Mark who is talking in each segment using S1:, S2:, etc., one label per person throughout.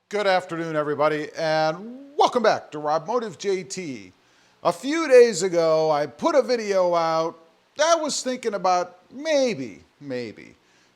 S1: Good afternoon, everybody, and welcome back to Robmotive JT. A few days ago, I put a video out that was thinking about maybe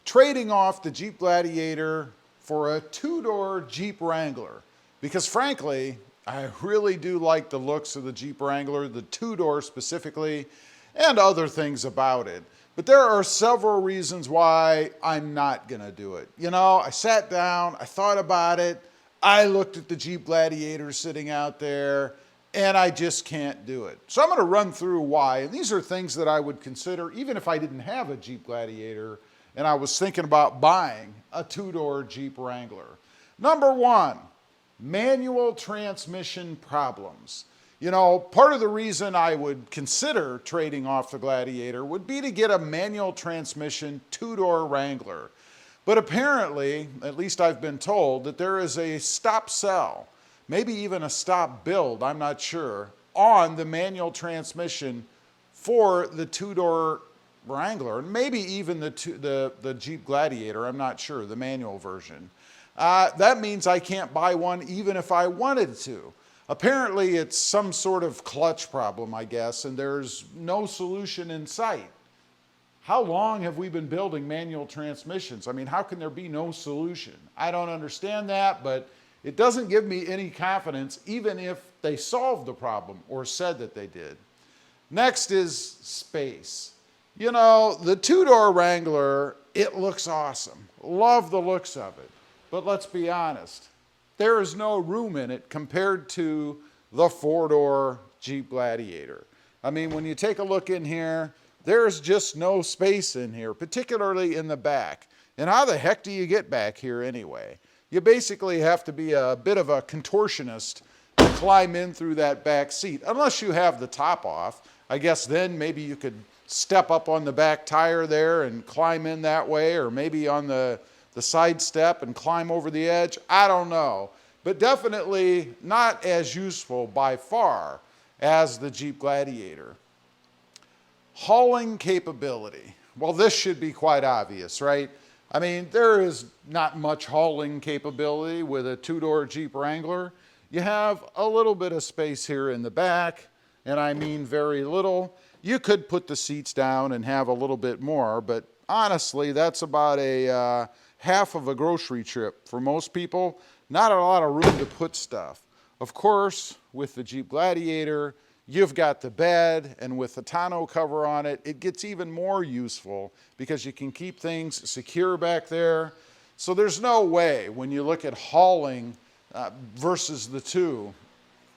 S1: trading off the Jeep Gladiator for a two-door Jeep Wrangler. Because frankly, I really do like the looks of the Jeep Wrangler, the two-door specifically, and other things about it. But there are several reasons why I'm not gonna do it. You know, I sat down, I thought about it, I looked at the Jeep Gladiator sitting out there, and I just can't do it. So I'm gonna run through why, and these are things that I would consider even if I didn't have a Jeep Gladiator and I was thinking about buying a two-door Jeep Wrangler. Number one, manual transmission problems. You know, part of the reason I would consider trading off the Gladiator would be to get a manual transmission two-door Wrangler. But apparently, at least I've been told, that there is a stop sell, maybe even a stop build, I'm not sure, on the manual transmission for the two-door Wrangler, and maybe even the Jeep Gladiator, I'm not sure, the manual version. That means I can't buy one even if I wanted to. Apparently it's some sort of clutch problem, I guess, and there's no solution in sight. How long have we been building manual transmissions? I mean, how can there be no solution? I don't understand that, but it doesn't give me any confidence, even if they solved the problem or said that they did. Next is space. You know, the two-door Wrangler, it looks awesome. Love the looks of it. But let's be honest, there is no room in it compared to the four-door Jeep Gladiator. I mean, when you take a look in here, there's just no space in here, particularly in the back. And how the heck do you get back here anyway? You basically have to be a bit of a contortionist to climb in through that back seat, unless you have the top off. I guess then maybe you could step up on the back tire there and climb in that way, or maybe on the side step and climb over the edge. I don't know, but definitely not as useful by far as the Jeep Gladiator. Hauling capability. Well, this should be quite obvious, right? I mean, there is not much hauling capability with a two-door Jeep Wrangler. You have a little bit of space here in the back, and I mean very little. You could put the seats down and have a little bit more, but honestly, that's about a half of a grocery trip for most people. Not a lot of room to put stuff. Of course, with the Jeep Gladiator, you've got the bed, and with the tonneau cover on it, it gets even more useful because you can keep things secure back there. So there's no way, when you look at hauling versus the two,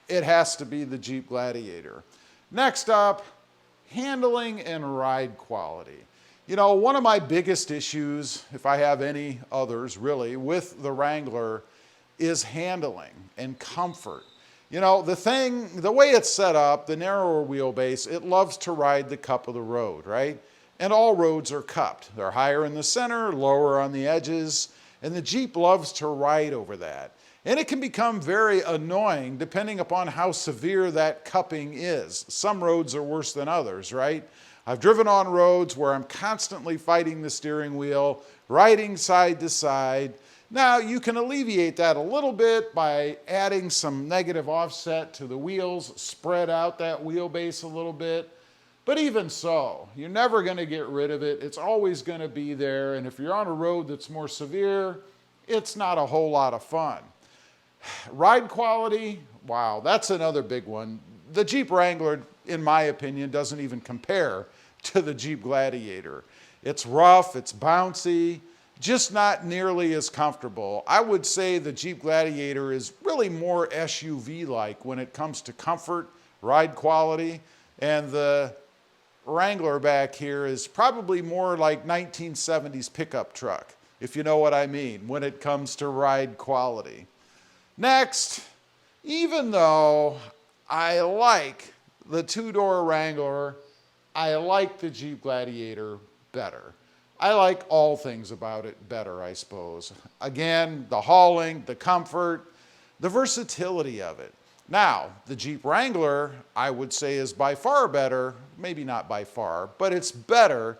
S1: it has to be the Jeep Gladiator. Next up, handling and ride quality. You know, one of my biggest issues, if I have any others really, with the Wrangler is handling and comfort. You know, the way it's set up, the narrower wheelbase, it loves to ride the cup of the road, right? And all roads are cupped. They're higher in the center, lower on the edges, and the Jeep loves to ride over that. And it can become very annoying depending upon how severe that cupping is. Some roads are worse than others, right? I've driven on roads where I'm constantly fighting the steering wheel, riding side to side. Now, you can alleviate that a little bit by adding some negative offset to the wheels, spread out that wheelbase a little bit. But even so, you're never going to get rid of it. It's always going to be there. And if you're on a road that's more severe, it's not a whole lot of fun. Ride quality, wow, that's another big one. The Jeep Wrangler, in my opinion, doesn't even compare to the Jeep Gladiator. It's rough, it's bouncy, just not nearly as comfortable. I would say the Jeep Gladiator is really more SUV-like when it comes to comfort, ride quality, and the Wrangler back here is probably more like 1970s pickup truck, if you know what I mean, when it comes to ride quality. Next, even though I like the two-door Wrangler, I like the Jeep Gladiator better. I like all things about it better, I suppose. Again, the hauling, the comfort, the versatility of it. Now, the Jeep Wrangler, I would say, is by far better, maybe not by far, but it's better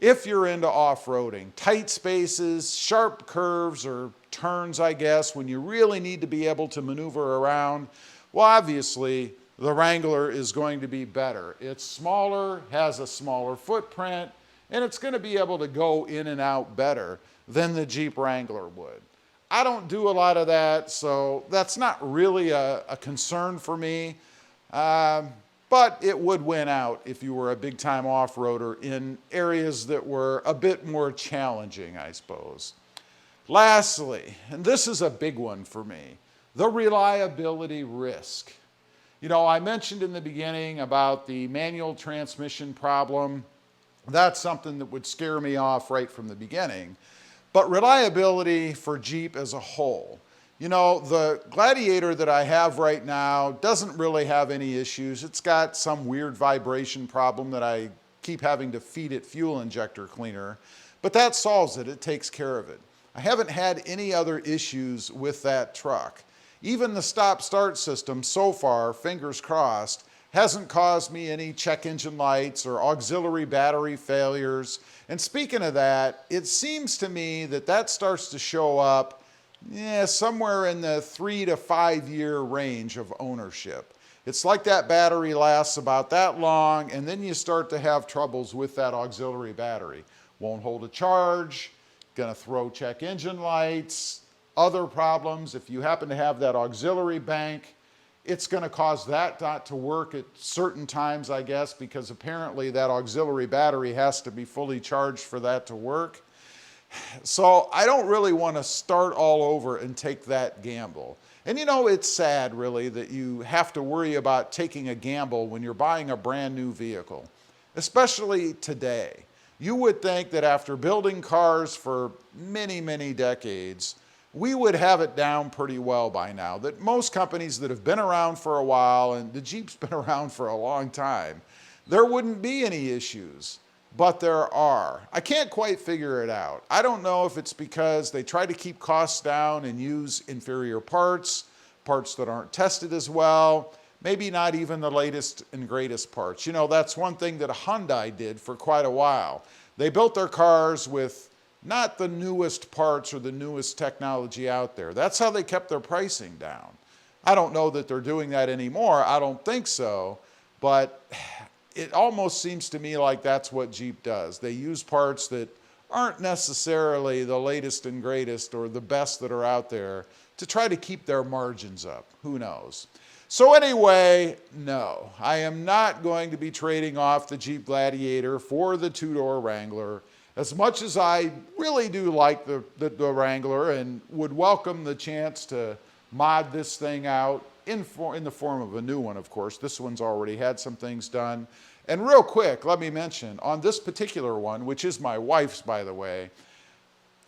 S1: if you're into off-roading. Tight spaces, sharp curves or turns, I guess, when you really need to be able to maneuver around, well, obviously, the Wrangler is going to be better. It's smaller, has a smaller footprint, and it's going to be able to go in and out better than the Jeep Wrangler would. I don't do a lot of that, so that's not really a concern for me. But it would win out if you were a big-time off-roader in areas that were a bit more challenging, I suppose. Lastly, and this is a big one for me, the reliability risk. You know, I mentioned in the beginning about the manual transmission problem. That's something that would scare me off right from the beginning. But reliability for Jeep as a whole. You know, the Gladiator that I have right now doesn't really have any issues. It's got some weird vibration problem that I keep having to feed it fuel injector cleaner, but that solves it. It takes care of it. I haven't had any other issues with that truck. Even the stop-start system so far, fingers crossed, hasn't caused me any check engine lights or auxiliary battery failures. And speaking of that, it seems to me that that starts to show up somewhere in the 3 to 5 year range of ownership. It's like that battery lasts about that long, and then you start to have troubles with that auxiliary battery. Won't hold a charge, gonna throw check engine lights, other problems. If you happen to have that auxiliary bank, it's gonna cause that not to work at certain times, I guess, because apparently that auxiliary battery has to be fully charged for that to work. So I don't really want to start all over and take that gamble. And you know, it's sad really that you have to worry about taking a gamble when you're buying a brand new vehicle, especially today. You would think that after building cars for many, many decades, we would have it down pretty well by now. That most companies that have been around for a while, and the Jeep's been around for a long time, there wouldn't be any issues. But there are. I can't quite figure it out. I don't know if it's because they try to keep costs down and use inferior parts, parts that aren't tested as well, maybe not even the latest and greatest parts. You know, that's one thing that Hyundai did for quite a while. They built their cars with not the newest parts or the newest technology out there. That's how they kept their pricing down. I don't know that they're doing that anymore. I don't think so, but it almost seems to me like that's what Jeep does. They use parts that aren't necessarily the latest and greatest or the best that are out there to try to keep their margins up. Who knows? So anyway, no, I am not going to be trading off the Jeep Gladiator for the two-door Wrangler. As much as I really do like the Wrangler and would welcome the chance to mod this thing out, in the form of a new one, of course. This one's already had some things done. And real quick, let me mention, on this particular one, which is my wife's, by the way,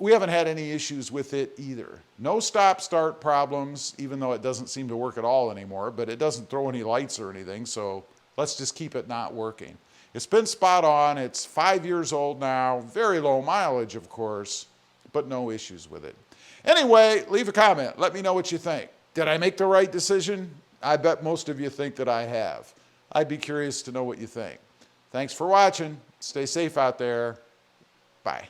S1: we haven't had any issues with it either. No stop-start problems, even though it doesn't seem to work at all anymore, but it doesn't throw any lights or anything, so let's just keep it not working. It's been spot on. It's 5 years old now. Very low mileage, of course, but no issues with it. Anyway, leave a comment. Let me know what you think. Did I make the right decision? I bet most of you think that I have. I'd be curious to know what you think. Thanks for watching. Stay safe out there. Bye.